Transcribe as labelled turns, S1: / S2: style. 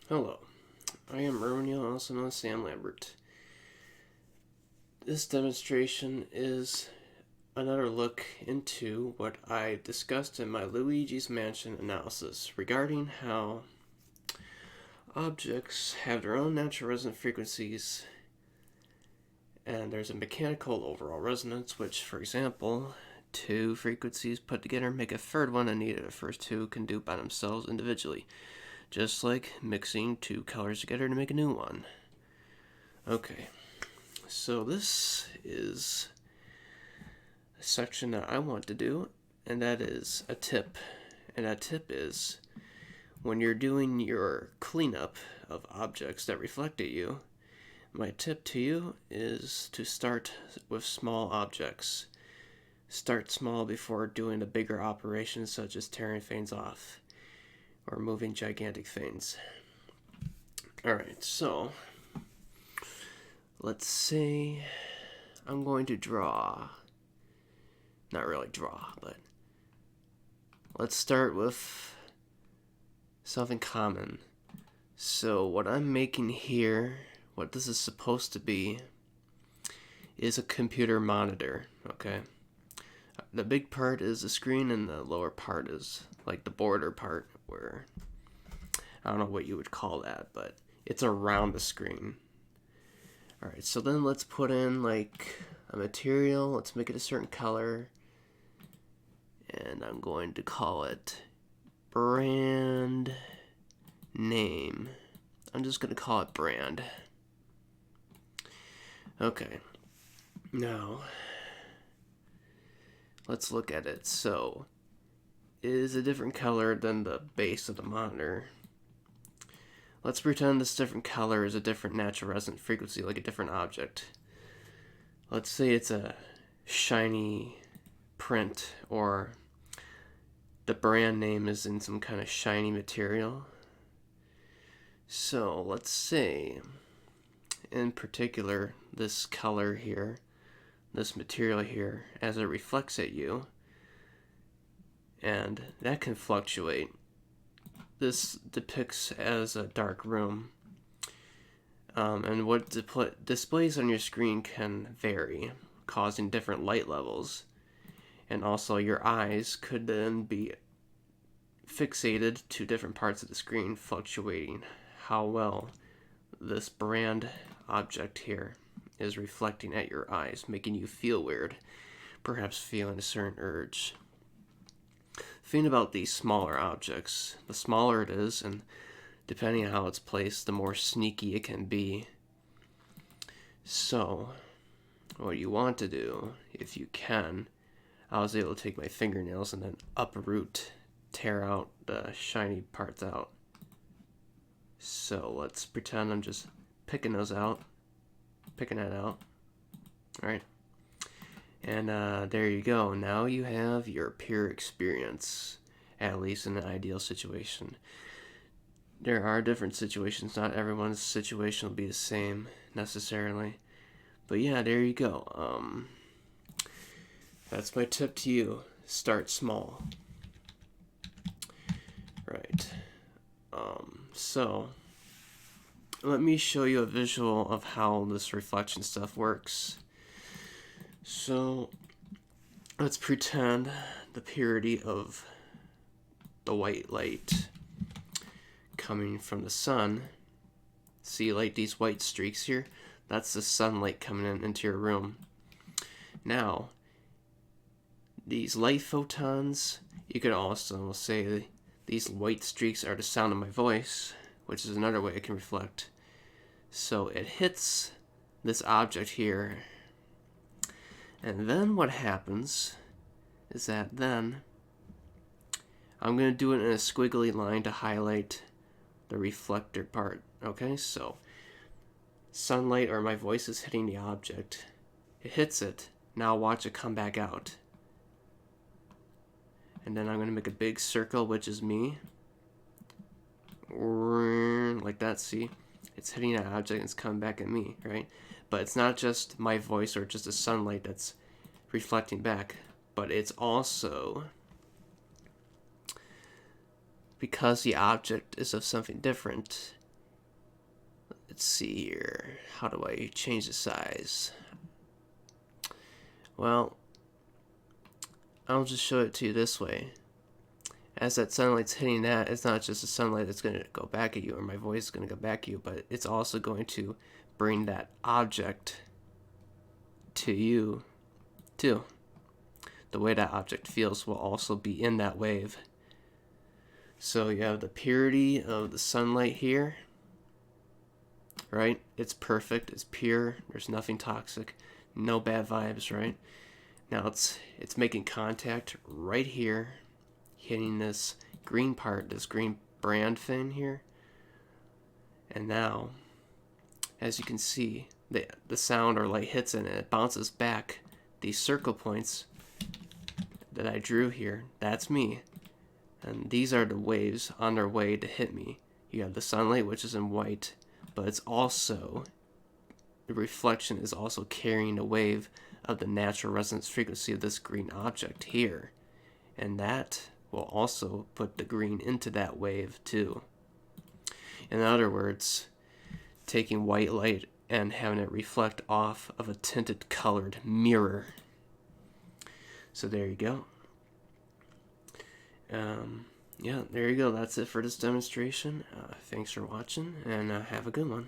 S1: Hello, I am Romeo, also known as Sam Lambert. This demonstration is another look into what I discussed in my Luigi's Mansion analysis regarding how objects have their own natural resonant frequencies, and there's a mechanical overall resonance, which, for example, two frequencies put together make a third one, and neither the first two can do by themselves individually. Just like mixing two colors together to make a new one. Okay, so this is a section that I want to do, and that is a tip. And that tip is when you're doing your cleanup of objects that reflect at you, my tip to you is to start with small objects. Start small before doing a bigger operation such as tearing things off or moving gigantic things. Alright, so let's say I'm going to draw. Not really draw, but let's start with something common. So what I'm making here, what this is supposed to be, is a computer monitor, okay? The big part is the screen, and the lower part is like the border part, where I don't know what you would call that, but it's around the screen. Alright, so then let's put in like a material. Let's make it a certain color, and I'm going to call it brand name. I'm just going to call it brand. Okay, now let's look at it. So it is a different color than the base of the monitor. Let's pretend this different color is a different natural resonant frequency, like a different object. Let's say it's a shiny print, or the brand name is in some kind of shiny material. So let's say, in particular, this color here, this material here, as it reflects at you, and that can fluctuate. This depicts as a dark room, and what displays on your screen can vary, causing different light levels, and also your eyes could then be fixated to different parts of the screen, fluctuating how well this brand object here is reflecting at your eyes, making you feel weird, perhaps feeling a certain urge. Think about these smaller objects. The smaller it is, and depending on how it's placed, the more sneaky it can be. So, what you want to do, if you can, I was able to take my fingernails and then uproot, tear out the shiny parts out. So let's pretend I'm just picking that out. Alright. And there you go. Now you have your pure experience, at least in an ideal situation. There are different situations. Not everyone's situation will be the same necessarily. But yeah, there you go. That's my tip to you. Start small. Right. So let me show you a visual of how this reflection stuff works. So let's pretend the purity of the white light coming from the sun. See, like these white streaks here? That's the sunlight coming into your room. Now, these light photons, you could also say these white streaks are the sound of my voice, which is another way it can reflect. So it hits this object here, and then what happens is that then I'm going to do it in a squiggly line to highlight the reflector part. Okay, so sunlight or my voice is hitting the object. It hits it. Now watch it come back out. And then I'm going to make a big circle, which is me. Like that, see? It's hitting that object and it's coming back at me, right? But it's not just my voice or just the sunlight that's reflecting back, but it's also, because the object is of something different, let's see here. How do I change the size? Well, I'll just show it to you this way. As that sunlight's hitting that, it's not just the sunlight that's going to go back at you, or my voice is going to go back at you, but it's also going to bring that object to you, too. The way that object feels will also be in that wave. So you have the purity of the sunlight here, right? It's perfect, it's pure, there's nothing toxic, no bad vibes, right? Now it's making contact right here, hitting this green part, this green brand fin here. And now, as you can see, the sound or light hits it and it bounces back. These circle points that I drew here, that's me. And these are the waves on their way to hit me. You have the sunlight, which is in white, but it's also, the reflection is also carrying a wave of the natural resonance frequency of this green object here. And that will also put the green into that wave too. In other words, taking white light and having it reflect off of a tinted colored mirror. So there you go. Yeah, there you go. That's it for this demonstration. Thanks for watching, and have a good one.